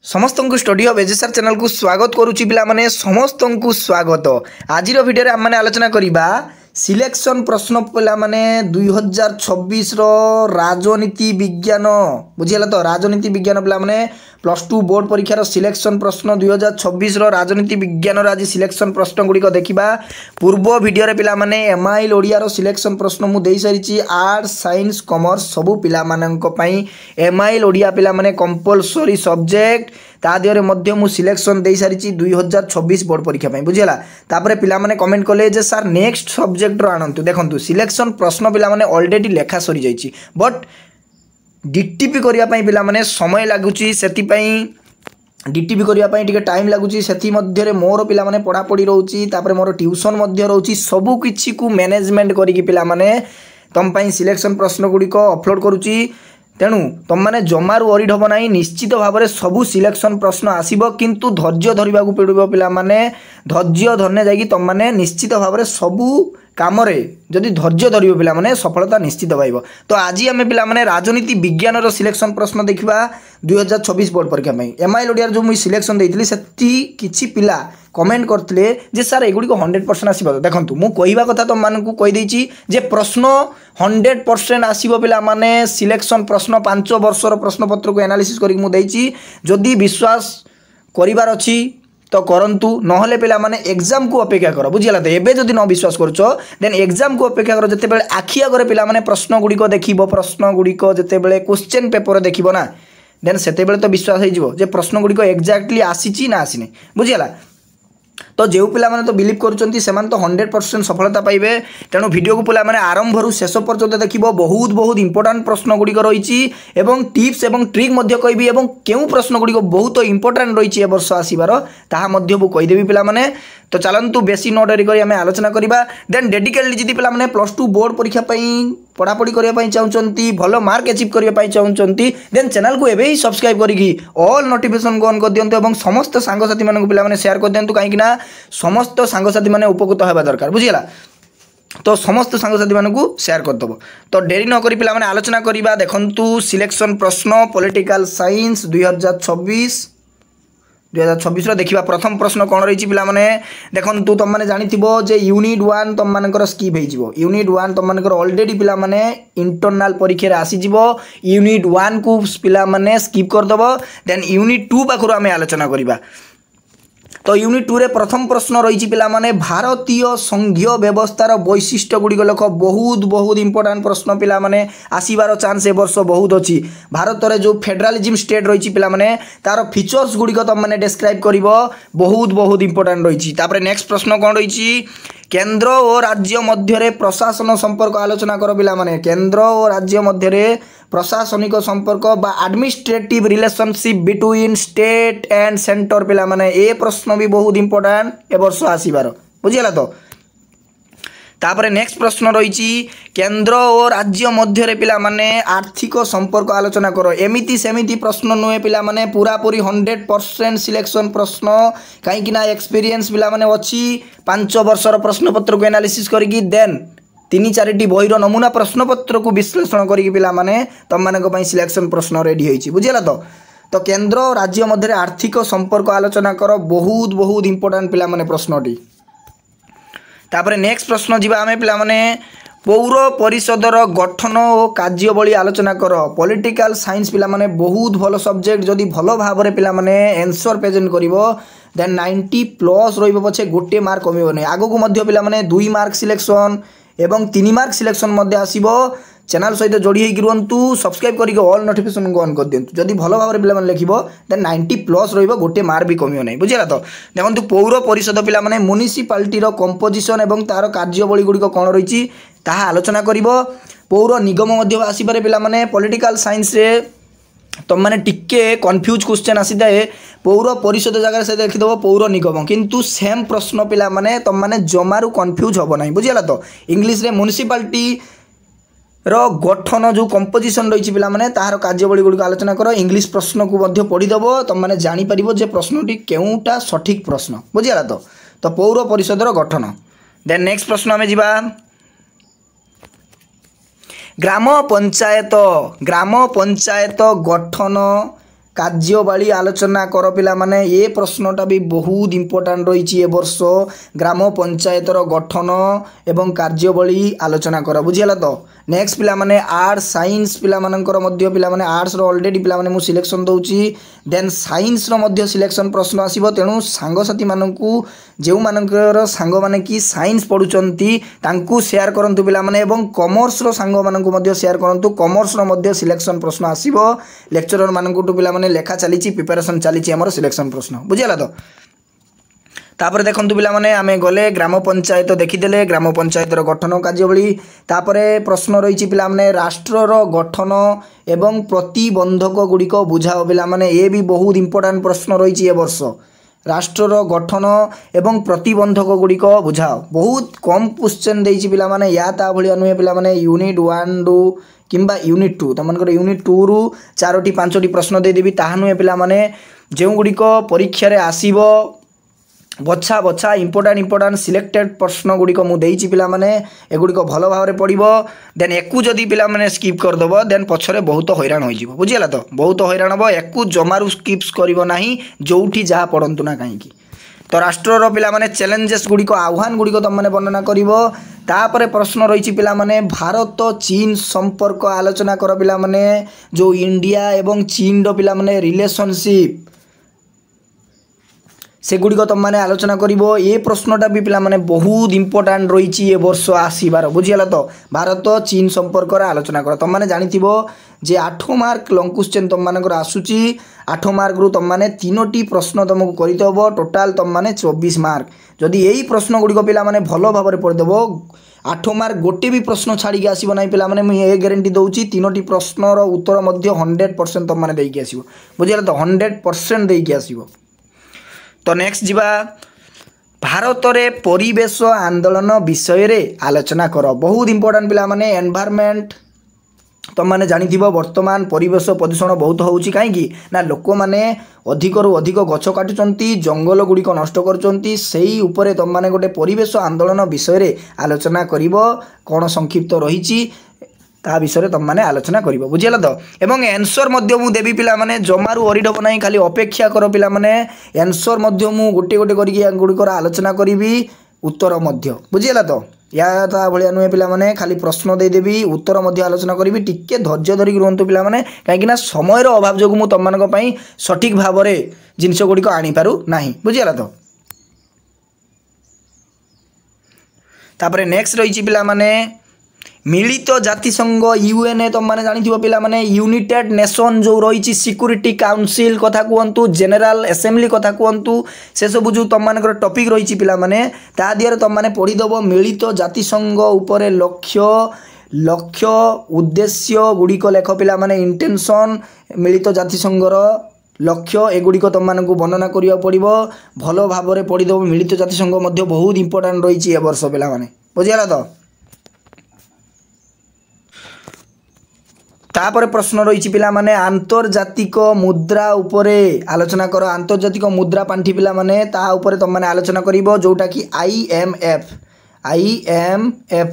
समस्त को study of एजेसर channel को स्वागत करुच्ची पिला माने समस्त को स्वागत। आज भिडियो आम आलोचना करवा सिलेक्शन प्रश्न पिला माने 2026 राजनीति विज्ञान बुझीगला तो राजनीति विज्ञान पिला माने +2 बोर्ड परीक्षार सिलेक्शन प्रश्न 2026 राजनीति विज्ञान आज सिलेक्शन प्रश्न गुड़िक देखा। पूर्व भिडियो पिला माने एमआईएल ओडिया सिलेक्शन प्रश्न मु देई सारी आर्ट्स साइंस कॉमर्स सबू पिला माननक पई एमआईएल ओडिया पिला माने कंपलसरी सब्जेक्ट तादेहरे मध्य मु सिलेक्शन दे सारी 2026 बोर्ड परीक्षा बुझीगला। तापर पिला माने कमेंट कले जे सर नेक्स्ट सब्जेक्ट आणंतु देखंतु सिलेक्शन प्रश्न पिला माने ऑलरेडी लेखा सरी जाइछि बट डीटीपी करिया पई पिला माने समय लागुछि सेति डीटीपी करने टिके टाइम लगुच से मोर पिला माने पढ़ा पढ़ी रोची तापर मोर ट्यूशन मध्य रोची सबू किछि को मैनेजमेंट करिकी पिला माने तम पई सिलेक्शन प्रश्न गुड़िक अपलोड करुची। तेणु तुम मैंने जमारू वरीड हम ना निश्चित भाव में सबू सिलेक्शन प्रश्न आसब किंतु धैर्य धरवा पड़ो पिला माने धैर्य धरने जाकि तुम मैंने निश्चित भाव में सबू काम जदि धैर्य धर पिला माने सफलता निश्चित पाइब। तो आज आम पिला माने राजनीति विज्ञान सिलेक्शन प्रश्न देखा 2026 बोर्ड परीक्षा एमआईएल ओडिया जो मुझे सिलेक्शन देती से किछि पिला कमेंट करते जे सर एगुड़ी 100% आसब। देखो मुझे कहवा कथा तुम मानू कहीदेची जे प्रश्न 100% आसब पिला माने सिलेक्शन प्रश्न 5 वर्षर प्रश्न पत्र को एनालिसिस करके जदि विश्वास करिवार अछि तो करंतु नहले पिला माने एग्जाम को अपेक्षा कर बुझीगला। तो एबे जदि न विश्वास करुच देन एग्जाम को अपेक्षा कर जते बेले आखि आगरे पिला माने प्रश्न गुड़िक देखिबो प्रश्न गुड़िक जते बेले क्वेश्चन पेपर देखिबो ना देन सेते बेले तो विश्वास हो जिवो जे प्रश्न गुड़िक एक्जाक्टली आसीची ना आसीनी बुझीगला। तो जो पिला माने तो बिलीव करुचंती सेमान तो 100% सफलता पाइबे। तेणु वीडियो को पिला माने आरंभ रु शेष पर्यंत देखिबो बहुत बहुत इंपोर्टेंट प्रश्न गुड़िक रही एवं टिप्स एवं ट्रिक मध्य कहबी एवं केउ प्रश्न गुड़िक बहुत इंपोर्टेंट रही ए वर्ष आसीबार ताहा मध्य मु कहिदेबी पिला माने। तो चलंतु बेसी न डरी करी आमे आलोचना करिबा। देन डेडिकेटली जदि पिला माने +2 बोर्ड परीक्षा पई पढ़ापढ़ी करने चाहूँगी भल मार्क अचीव करने चाहूँगी देन चैनल को एवं सब्सक्राइब करके ऑल नोटिफिकेशन को ऑन कर दिंतु और समस्त सांगसाथी मानक पिला शेयर कर दिंतु कहीं समस्त सांगसाथी मैंने उपकृत होगा दरकार बुझीगला। तो समस्त सांगसाथी मानक शेयर करदेव। तो डेरी नक पिला माने आलोचना करवा देखंतु सिलेक्शन प्रश्न पॉलिटिकल साइंस 2026 देखा। प्रथम प्रश्न कौन रही पिला माने देखंतु तुम मैंने जानिथिबो जे यूनिट 1 तुम मानकर स्किप हो यूनिट 1 तुम मानकर ऑलरेडी पिला माने इंटरनल परीक्षा आसीजिवो यूनिट 1 को पिला माने स्किप करदेव देन यूनिट 2 पाखरु आमे आलोचना करवा। तो यूनिट 2 रे प्रथम प्रश्न रही पिला माने भारतीय संघीय व्यवस्थार वैशिष्ट्य गुड़िक लख बहुत बहुत इंपोर्टेंट प्रश्न पिला माने आसीबार चांस ए वर्ष बहुत अच्छी। भारत रे जो फेडरालिज्म स्टेट रही पिला माने तार फीचर्स गुड़िक तुम मैंने डिस्क्राइब कर बहुत बहुत इंपोर्टेंट रही। तापर नेक्स्ट प्रश्न कौन रही केंद्र और राज्य मध्य प्रशासन संपर्क आलोचना कर पिला माने केंद्र और राज्य मध्य प्रशासनिक संपर्क बा administrative relationship between state and centre पिला माने ए प्रश्न भी बहुत इंपोर्टेंट ए वर्ष आसीबार बुझीगला। तो तापर नेक्स्ट प्रश्न रही केंद्र और राज्य मध्य पिला माने आर्थिक संपर्क आलोचना करो एमिति सेमिति प्रश्न नुहे पिला माने पूरा पूरी 100% सिलेक्शन प्रश्न कहीं एक्सपीरियंस पिला माने अच्छी 5 वर्षर प्रश्न पत्र को एनालिसिस करिकी देन 3-4टी बहिर नमूना प्रश्न पत्र को विश्लेषण करिकी पिला माने तुम मानक पई सिलेक्शन प्रश्न रेडी होईची बुझीगला। तो केंद्र और राज्य मध्य आर्थिक संपर्क आलोचना करो बहुत बहुत इंपोर्टेंट पिला माने प्रश्नटी। तापर नेक्स्ट प्रश्न जीवा आमे पिला माने पौर परिषदर गठन और कार्यावली आलोचना कर पॉलिटिकल साइंस पिला माने बहुत भल सब्जेक्ट जदि भल भाव में पिला माने आंसर प्रेजेंट करिवो देन 90+ रहिबो पछे गोटे मार्क कमिबो नै आगो को मध्य पिला माने 2 मार्क सिलेक्शन एवं 3 मार्क सिलेक्शन मध्य आसीबो। चैनल सहित जोड़ी होगी रुहतु सब्सक्राइब करके ऑल नोटिफिकेशन को ऑन कर दिंतु जदि भल भाव में पिला लिखो देन 90+ रहिबो गोटे मार्क भी कमियो नै बुझीगला। तो देखंतु पौर परिषद पिला माने म्युनिसिपालिटी रो कंपोजिशन एवं तार कार्यावली गुड़िक कौन रही ताहा आलोचना करिवो। पौर निगम मध्य आसीपारे पिला माने पॉलिटिकल साइंस रे तुम मैंने टिके कन्फ्यूज क्वेश्चन आसी जाए पौर परिषद जगह से देखीदेव पौर निगम किंतु सेम प्रश्न पिला माने तुम मैंने जमारू कन्फ्यूज हम ना बुझीगला। तो इंग्लिश रे म्युनिसिपालिटी रो गठन जो कंपोजिशन रही पिला माने ताहार कार्यावली गुड़िक आलोचना कर इंग्लिश प्रश्न को मध्य पढ़ीदेव तुम मैंने जापर जे प्रश्नटी केउटा सठिक प्रश्न बुझीगला। तो पौर परिषद गठन देन नेक्स्ट प्रश्न आमे जिबा ग्राम पंचायत गठन କାର୍ଯ୍ୟବଳୀ ଆଲୋଚନା କର ପିଲାମାନେ। ଏ ପ୍ରଶ୍ନଟା ବି ବହୁତ ଇମ୍ପୋର୍ଟାଣ୍ଟ ରହିଛି ଏ ବର୍ଷ। ଗ୍ରାମ ପଞ୍ଚାୟତର ଗଠନ ଏବଂ କାର୍ଯ୍ୟବଳୀ ଆଲୋଚନା କର, ବୁଝିଗଲା ତ। ନେକ୍ସଟ ପିଲାମାନେ ଆର୍ଟ୍ସ ସାଇନ୍ସ ପିଲାମାନଙ୍କର ମଧ୍ୟ ପିଲାମାନେ ଆର୍ଟ୍ସର ଅଲରେଡ଼ି ପିଲାମାନେ ମୁଁ ସିଲେକ୍ସନ୍ ଦେଉଛି। ଦେନ୍ ସାଇନ୍ସର ମଧ୍ୟ ସିଲେକ୍ସନ୍ ପ୍ରଶ୍ନ ଆସିବ। ତେଣୁ ସାଙ୍ଗସାଥିମାନଙ୍କୁ ଯେଉଁମାନଙ୍କର ସାଙ୍ଗମାନେ କି ସାଇନ୍ସ ପଢ଼ୁଛନ୍ତି ତାଙ୍କୁ ସେୟାର କରନ୍ତୁ ପିଲାମାନେ, ଏବଂ କମର୍ସର ସାଙ୍ଗମାନଙ୍କୁ ମଧ୍ୟ ସେୟାର କରନ୍ତୁ। କମର୍ସର ମଧ୍ୟ ସିଲେକ୍ସନ୍ ପ୍ରଶ୍ନ ଆସିବ। ଲେକ୍ଚରର ମାନଙ୍କଠୁ ପିଲାମାନେ ଲେଖା ଚାଲିଛି, ପ୍ରିପାରେସନ୍ ଚାଲିଛି ଆମର ସିଲେକ୍ସନ୍ ପ୍ରଶ୍ନ, ବୁଝିଗଲା ତ। तापर देखंतु पिला माने आमे गले ग्राम पंचायत देखिदेले ग्राम पंचायतर गठन कार्यवली। तापरे प्रश्न रही पिला माने राष्ट्रर गठन एवं प्रतिबंधक गुड़िक बुझाओ पिला माने। ये भी बहुत इंपोर्टेंट प्रश्न रही ए वर्ष। राष्ट्रर गठन एवं प्रतिबंधक गुड़िक बुझाओ। बहुत कम क्वेश्चन देछि पिला माने, या ता भलिया नुहे पिला माने। यूनिट 1 रु किंबा यूनिट 2 तमनकर यूनिट 2 रु 4टी 5टी प्रश्न दे देबी, ताहा नुहे पिला माने। जेउ गुड़िक परीक्षा रे आसीबो बछा बछा इंपोर्टाट सिलेक्टेड प्रश्न गुड़िक मुझे पिला माने एगुड़िक भल भाव पड़ो। देन एकू जदि पिला माने स्किप करदेव देन पछरे बहुत हैरान हो बुझीगला तो। बहुत हैरान हम एकू जमारू स्किप्स करिवो नाही जोठी जहाँ पढ़ंतु ना कहीं। तो राष्ट्रर पिला माने चैलेंजेस गुड़िक आह्वान गुड़िक तुम मैंने वर्णना करिवो। तापरे प्रश्न रही पिला माने भारत चीन संपर्क आलोचना कर पिला माने। जो इंडिया एवं चीन रो पिला माने रिलेशनशिप से गुड़िक तुम मैंने आलोचना करिवो। ये प्रश्नटा भी पिला माने बहुत इंपोर्टाट रही वर्ष आसबार, बुझीगला तो। भारत चीन संपर्क आलोचना कर तुम मैंने जानिथिबो जे 8 मार्क लॉन्ग क्वेश्चन तुम मानकर आसुची। 8 मार्क रु तुम मैंने 3टी प्रश्न तुमको करदेव, टोटाल तुम मैंने 24 मार्क। जदि यही प्रश्न गुड़िक पिला माने भल भाव पढ़देव 8 मार्क गोटे भी प्रश्न छाड़ी आसब ना पिला माने। मुझे ग्यारंटी दूची 3टी प्रश्नर उत्तर 100% तुम मैंने देकी आसब, बुझीगला तो। 100% देकी आसब। तो नेक्स्ट जीवा भारत रे परिवेश आंदोलन विषय रे आलोचना कर। बहुत इंपोर्टेंट पिला माने। एनवायरनमेंट तुम मैंने जानिथिबो वर्तमान परिवेश प्रदूषण बहुत होउची काहेकि ना लोक माने अधिक रु अधिक गछ काटुचंती, जंगल गुड़िक नष्ट करुचंती। सेही उपरे तुम माने गोटे परिवेश आंदोलन विषय रे आलोचना करिवो। कोन संक्षिप्त रहिची ता विषय तुम मैंने आलोचना करिवो, बुझीगला तो। एवं एनसर मध्य मु देबी पिला माने, जमारू अरिडब नाही, खाली अपेक्षा कर पिला माने। एनसर मध्य मु गोटे गोटे करके गुड़िकर आलोचना करी, उत्तर मध्य, बुझीगला तो। या ता भलिया नुहे पिला माने, खाली प्रश्न दे देबी, उत्तर मध्य आलोचना करी। टिके धैर्य धरिक रुहंतु पिला माने, काहेकि समय अभाव जोगु मु तुम मानक पई सठिक भाव रे जिंस गुड़िक आनी पारु नाही, बुझीगला तो। तापरे नेक्स्ट रही पिला माने मिलित जातिसंघ यूएनए तुम मैंने जानी पिला माने। यूनाइटेड नेशन जो रही सिक्यूरिटी काउंसिल कथा कहतु, जनरल असेंबली कथा कहतु, से सब जो तुम मान टॉपिक रही पिला माने ता दिहर तुम मैंने पढ़ीदेव। मिलित जातिसंघ उपरे लक्ष्य लक्ष्य उद्देश्य गुड़िक लेख पिला माने। इंटेंशन मिलित जातिसंघर लक्ष्य एगुड़िक तुम मानक वर्णना करिया पड़िबो। भल भाव में पढ़ीदेव। मिलित जातिसंघ मध्य बहुत इंपोर्टेंट रही ए वर्ष पिला माने, बुझीगला तो। तापर प्रश्न रही पिला माने आंतर्जातिक मुद्रा उपरे आलोचना कर। आंतर्जातिक मुद्रा पांठी पिला माने ता उपरे तुम माने आलोचना करिवो, जोटा कि आईएमएफ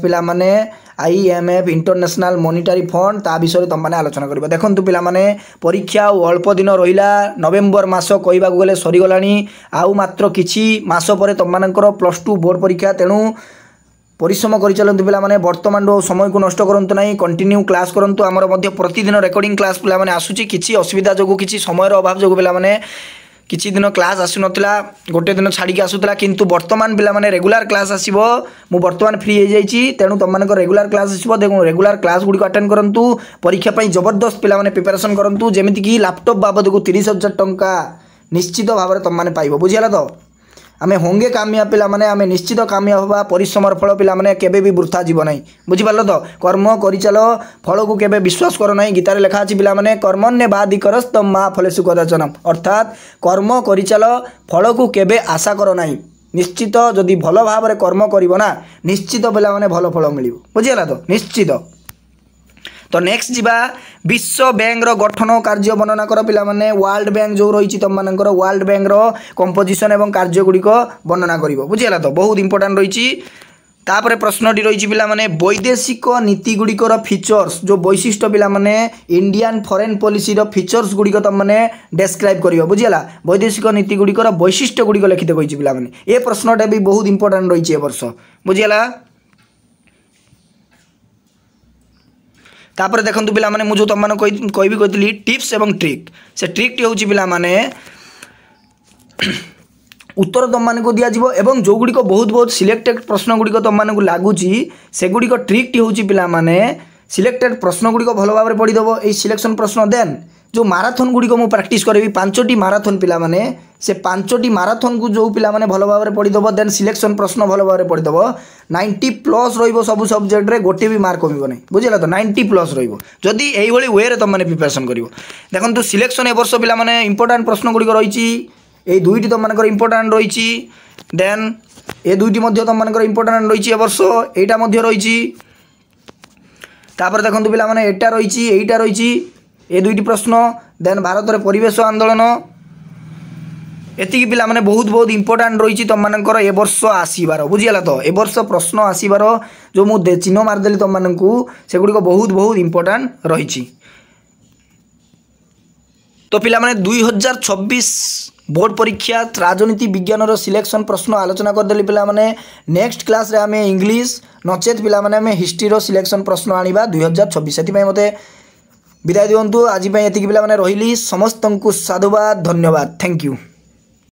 पिला माने। आईएमएफ इंटरनेशनल मॉनिटरी फंड ता विषय तुम माने आलोचना करिवो। देखंतु पिला माने परीक्षा अल्प दिन रहिला, नवेम्बर मास कहबा गले सरी गलानी। आउ मात्र किछि मास परे तुम मानकर +2 बोर्ड परीक्षा। तेणु परिश्रम कर चलते पिला माने। वर्तमान समय को नष्ट करंतु नहीं, कंटिन्यू क्लास करंतु। आमर मध्य प्रतिदिन रेकर्डिंग क्लास पिला माने आसुची। किछि असुविधा जोगु किछि समय अभाव जोगु पिला माने किछि दिन क्लास आसु नथिला, गोटे दिन छाड़ी आसुतला, किंतु वर्तमान पिला माने रेगुलर क्लास आसीबो। मु वर्तमान फ्री हो जाइछि, तेणु तुम मानक रेगुलर क्लास आसीबो। देखो रेगुलर क्लास गुडी अटेंड करंतु। परीक्षा पई जबरदस्त पिला माने प्रिपरेशन करंतु, जेमिति कि लैपटॉप बाबद को 30,000 टंका निश्चित भाव में तुम माने पाइबो, बुझियाला तो। आमे होंगे कामयाब पिला माने, आमे निश्चित कामयाब होबा। परिश्रम फल पिला माने केबे भी वृथा जीव नहीं, बुझी पारलो तो। कर्म करि चलो, फल को केबे विश्वास करो नहीं। गीतारे लिखा अछि पिला माने कर्मण्ये बादि करस्तम मा फलेषु कदाचन। अर्थात कर्म करि चलो, फल को केबे आशा करो नहीं। निश्चित जदि भल भाव में कर्म करिवो ना, निश्चित पिला माने भल फल मिलिबो, बुझियाला तो, निश्चित। तो नेक्स्ट जीवा विश्व बैंक रो गठन कार्य वर्णना कर पिला माने। वर्ल्ड बैंक जो रही तुम मानकर वर्ल्ड बैंक रो कंपोजिशन एवं कार्य गुड़िक वर्णना करिवो, बुझियाला तो। बहुत इंपोर्टेंट रही तापर प्रश्नटी रही पिला माने वैदेशिक नीति गुड़िकर फीचर्स जो वैशिष्ट्य पिला माने इंडियन फॉरेन पॉलिसी फीचर्स गुड़िक तुम मैंने डेस्क्राइब कर बुझीगला वैदेशिक नीति गुड़िकर वैशिष्ट्य गुड़िक लिखित कही पिला माने ए प्रश्नटा भी बहुत इंपोर्टेंट रही है वर्ष बुझीगला। तापर देखंतु पिला माने मु जो तुम माने कही टिप्स एवं ट्रिक से ट्रिक टी होची पिला माने उत्तर तुम मानक दिज्व एवं जो गुड़िक बहुत बहुत सिलेक्टेड प्रश्न गुड़िक तुम मानक लगुच से गुड़िक ट्रिक टी होची पिला माने सिलेक्टेड प्रश्न गुड़िक भल भाव में पढ़ीदेव ये सिलेक्शन प्रश्न देन जो माराथन गुड़िक मु प्रैक्टिस करेबी 5टी माराथन पिला माने से 5टी माराथन को जो पिला माने भल भाव में पढ़ीदेव देन सिलेक्शन प्रश्न भल भाव में पढ़ीदेव 90+ रहिबो सब सब्जेक्ट रे गोटे भी मार्क कमिबो नै बुझिला तो 90+ रहिबो जदी एई भली वे रे तुम माने प्रिपरेशन करिवो। देखंतु सिलेक्शन ए वर्ष पिला माने इंपोर्टेंट प्रश्न गुड़िक रहिछि ये दुईटी तुम मानकर इंपोर्टेंट रही देन ये दुईटी तुम मानकर इंपोर्टेंट रही ए वर्ष यहाँ रही देखो पिला माने एटा रही एटा रही ये दुईटी प्रश्न देन भारत में परिवेश आंदोलन एतिकी पिला माने बहुत बहुत इंपोर्टेंट रही तुम मानकर ए वर्ष आसबार बुझीगला तो ए वर्ष प्रश्न आसबार जो मुझे चिन्ह मारदेली तुम मानक सेगुड़िक बहुत बहुत इंपोर्टेंट रही। तो पिला माने 2026 बोर्ड परीक्षा राजनीति विज्ञान सिलेक्शन प्रश्न आलोचना करदेली पिला माने नेक्स्ट क्लास रे आमे इंग्लिश नचेत पिला माने आमे हिस्ट्री रो सिलेक्शन प्रश्न आनिबा 2026 सेति मते विदाय दियंतु आज एतिकी पिला माने रहिली समस्त को साधुवाद धन्यवाद थैंक यू।